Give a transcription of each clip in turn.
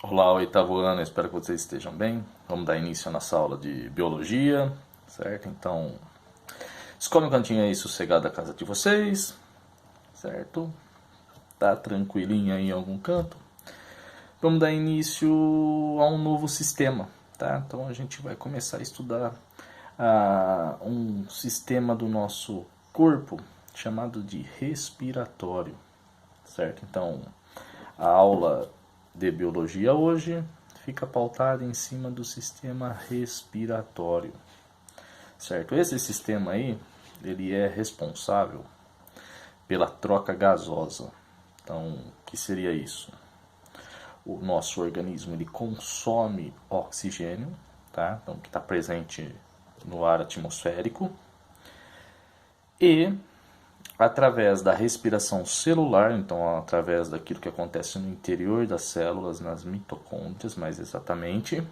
Olá, oitavo ano, espero que vocês estejam bem. Vamos dar início à nossa aula de biologia, certo? Então, escolhe um cantinho aí sossegado da casa de vocês, certo? Tá tranquilinho aí em algum canto. Vamos dar início a um novo sistema, tá? Então a gente vai começar a estudar um sistema do nosso corpo chamado de respiratório, certo? Então, a aula de biologia hoje fica pautada em cima do sistema respiratório, certo? Esse sistema aí, ele é responsável pela troca gasosa. Então, o que seria isso? O nosso organismo ele consome oxigênio, tá? Então, que está presente no ar atmosférico, e através da respiração celular, então através daquilo que acontece no interior das células, nas mitocôndrias mais exatamente,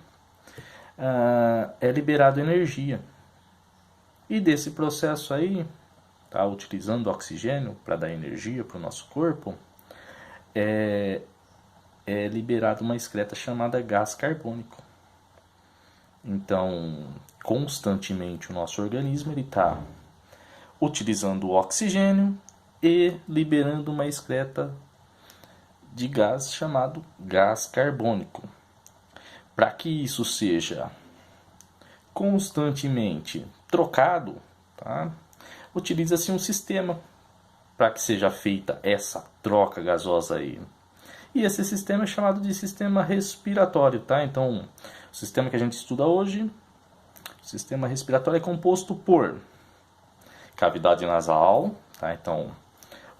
é liberado energia. E desse processo aí, tá, utilizando oxigênio para dar energia para o nosso corpo, é liberado uma excreta chamada gás carbônico. Então, constantemente o nosso organismo está utilizando o oxigênio e liberando uma excreta de gás chamado gás carbônico. Para que isso seja constantemente trocado, tá? Utiliza-se um sistema para que seja feita essa troca gasosa aí. E esse sistema é chamado de sistema respiratório, tá? Então, o sistema que a gente estuda hoje, o sistema respiratório é composto por cavidade nasal, tá? Então,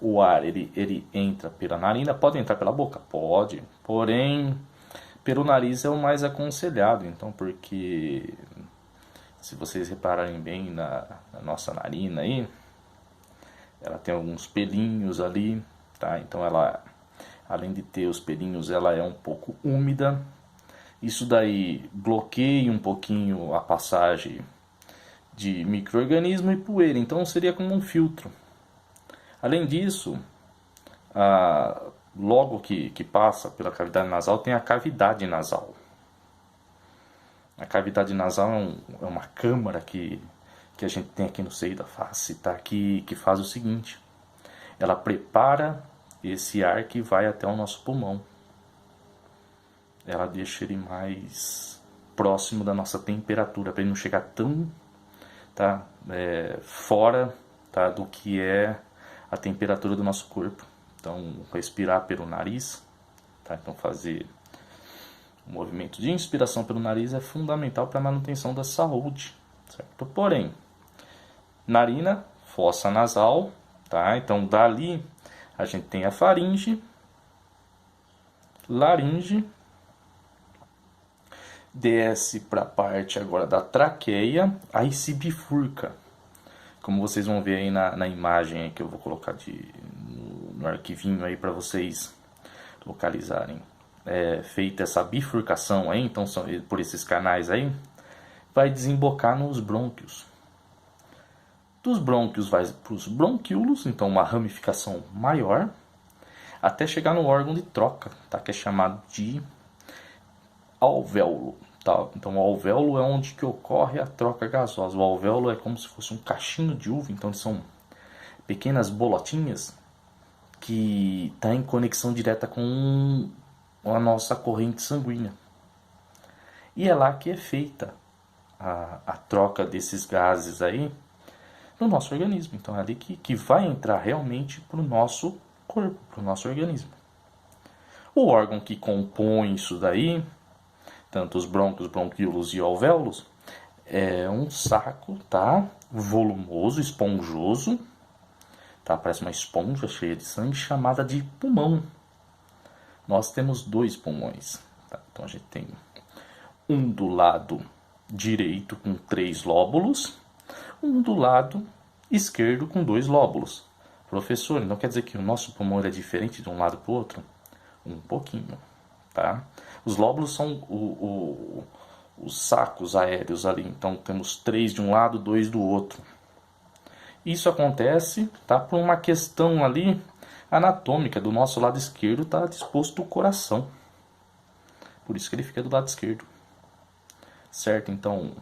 o ar ele entra pela narina, pode entrar pela boca? Pode, porém, pelo nariz é o mais aconselhado, então, porque se vocês repararem bem na nossa narina aí, ela tem alguns pelinhos ali, tá? Então ela, além de ter os pelinhos, ela é um pouco úmida. Isso daí bloqueia um pouquinho a passagem de micro-organismo e poeira, então seria como um filtro. Além disso, logo que passa pela cavidade nasal, tem a cavidade nasal. A cavidade nasal é uma câmara que a gente tem aqui no seio da face, tá? que faz o seguinte: ela prepara esse ar que vai até o nosso pulmão. Ela deixa ele mais próximo da nossa temperatura, para ele não chegar tão fora, tá, do que é a temperatura do nosso corpo. Então, respirar pelo nariz, tá? Então, fazer o movimento de inspiração pelo nariz é fundamental para a manutenção da saúde, certo? Porém, narina, fossa nasal, tá? Então, dali a gente tem a faringe, laringe, desce para a parte agora da traqueia, aí se bifurca. Como vocês vão ver aí na imagem aí que eu vou colocar no arquivinho aí para vocês localizarem. Feita essa bifurcação aí, então por esses canais aí, vai desembocar nos brônquios. Dos brônquios vai para os bronquíolos, então uma ramificação maior, até chegar no órgão de troca, tá? Que é chamado de alvéolo. Tá? Então o alvéolo é onde que ocorre a troca gasosa. O alvéolo é como se fosse um cachinho de uva, então são pequenas bolotinhas que estão em conexão direta com a nossa corrente sanguínea. E é lá que é feita a troca desses gases aí no nosso organismo. Então é ali que vai entrar realmente para o nosso corpo, para o nosso organismo. O órgão que compõe isso daí, tanto os brônquios, bronquíolos e alvéolos, é um saco, tá? Volumoso, esponjoso, tá? Parece uma esponja cheia de sangue, chamada de pulmão. Nós temos dois pulmões, tá? Então a gente tem um do lado direito com 3 lóbulos, um do lado esquerdo com 2 lóbulos. Professor, então quer dizer que o nosso pulmão é diferente de um lado para o outro? Um pouquinho, tá? Os lóbulos são os sacos aéreos ali, então temos 3 de um lado, 2 do outro. Isso acontece, tá, por uma questão ali anatômica. Do nosso lado esquerdo está disposto o coração. Por isso que ele fica do lado esquerdo. Certo? Então,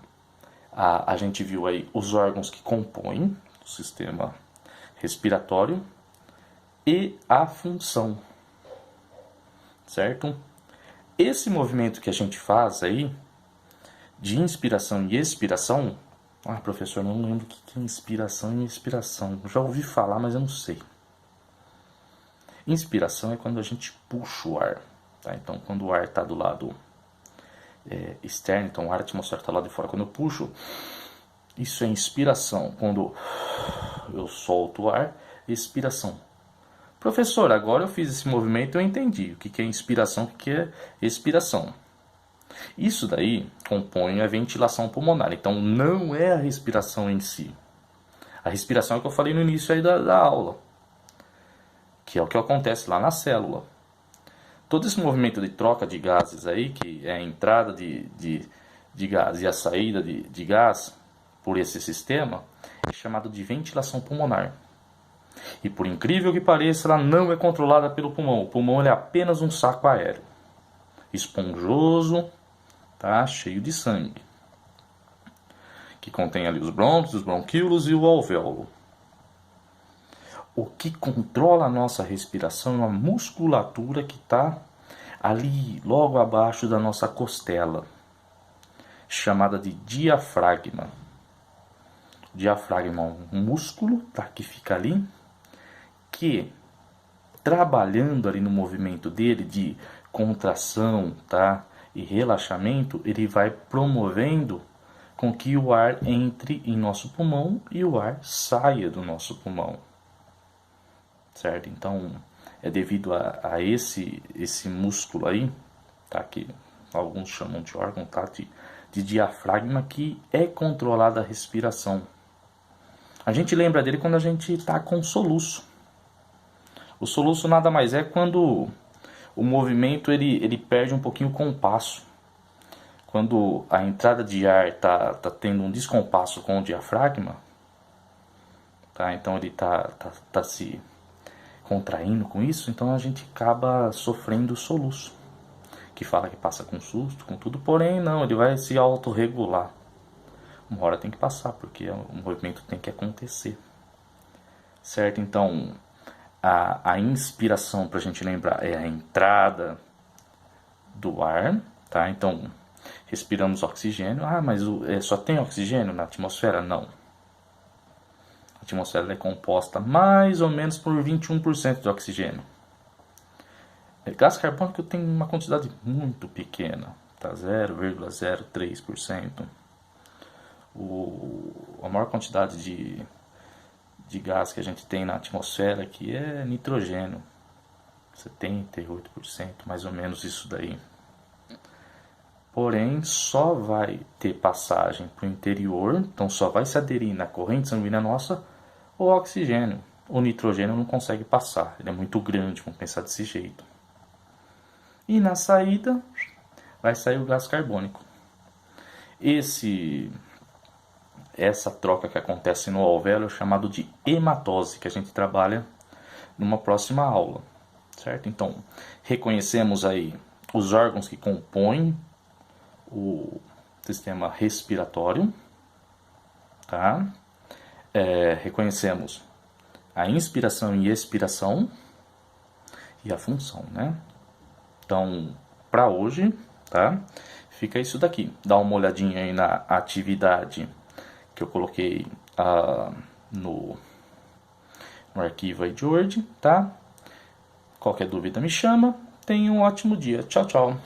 a gente viu aí os órgãos que compõem o sistema respiratório e a função. Certo? Esse movimento que a gente faz aí, de inspiração e expiração... Ah, professor, não lembro o que é inspiração e expiração. Já ouvi falar, mas eu não sei. Inspiração é quando a gente puxa o ar. Tá? Então, quando o ar está do lado externo, então o ar atmosférico está lá de fora. Quando eu puxo, isso é inspiração. Quando eu solto o ar, expiração. Professor, agora eu fiz esse movimento e eu entendi o que é inspiração e o que é expiração. Isso daí compõe a ventilação pulmonar. Então não é a respiração em si. A respiração é o que eu falei no início aí da aula, que é o que acontece lá na célula. Todo esse movimento de troca de gases aí, que é a entrada de gás e a saída de gás por esse sistema, é chamado de ventilação pulmonar. E por incrível que pareça, ela não é controlada pelo pulmão. O pulmão é apenas um saco aéreo, esponjoso, tá? Cheio de sangue, que contém ali os brônquios, os bronquíolos e o alvéolo. O que controla a nossa respiração é uma musculatura que está ali, logo abaixo da nossa costela, chamada de diafragma. O diafragma é um músculo, tá, que fica ali, que, trabalhando ali no movimento dele de contração, tá, e relaxamento, ele vai promovendo com que o ar entre em nosso pulmão e o ar saia do nosso pulmão. Certo? Então, é devido a esse músculo aí, tá, que alguns chamam de órgão, tá, de diafragma, que é controlada a respiração. A gente lembra dele quando a gente está com soluço. O soluço nada mais é quando o movimento ele perde um pouquinho o compasso. Quando a entrada de ar tá tendo um descompasso com o diafragma, tá? Então ele tá se contraindo com isso, então a gente acaba sofrendo soluço. Que fala que passa com susto, com tudo, porém não, ele vai se autorregular. Uma hora tem que passar, porque o movimento tem que acontecer. Certo? Então, a inspiração, para a gente lembrar, é a entrada do ar, tá? Então, respiramos oxigênio. Ah, mas só tem oxigênio na atmosfera? Não. A atmosfera é composta mais ou menos por 21% de oxigênio. Gás carbônico tem uma quantidade muito pequena, tá? 0,03%. A maior quantidade de gás que a gente tem na atmosfera aqui é nitrogênio, 78%, mais ou menos isso daí. Porém, só vai ter passagem para o interior, então só vai se aderir na corrente sanguínea nossa o oxigênio. O nitrogênio não consegue passar, ele é muito grande, vamos pensar desse jeito. E na saída vai sair o gás carbônico. Essa troca que acontece no alvéolo é chamado de hematose, que a gente trabalha numa próxima aula, certo? Então, reconhecemos aí os órgãos que compõem o sistema respiratório, tá? Reconhecemos a inspiração e expiração e a função, né? Então, para hoje, tá? Fica isso daqui. Dá uma olhadinha aí na atividade que eu coloquei no arquivo aí de Word, tá? Qualquer dúvida me chama. Tenha um ótimo dia. Tchau, tchau.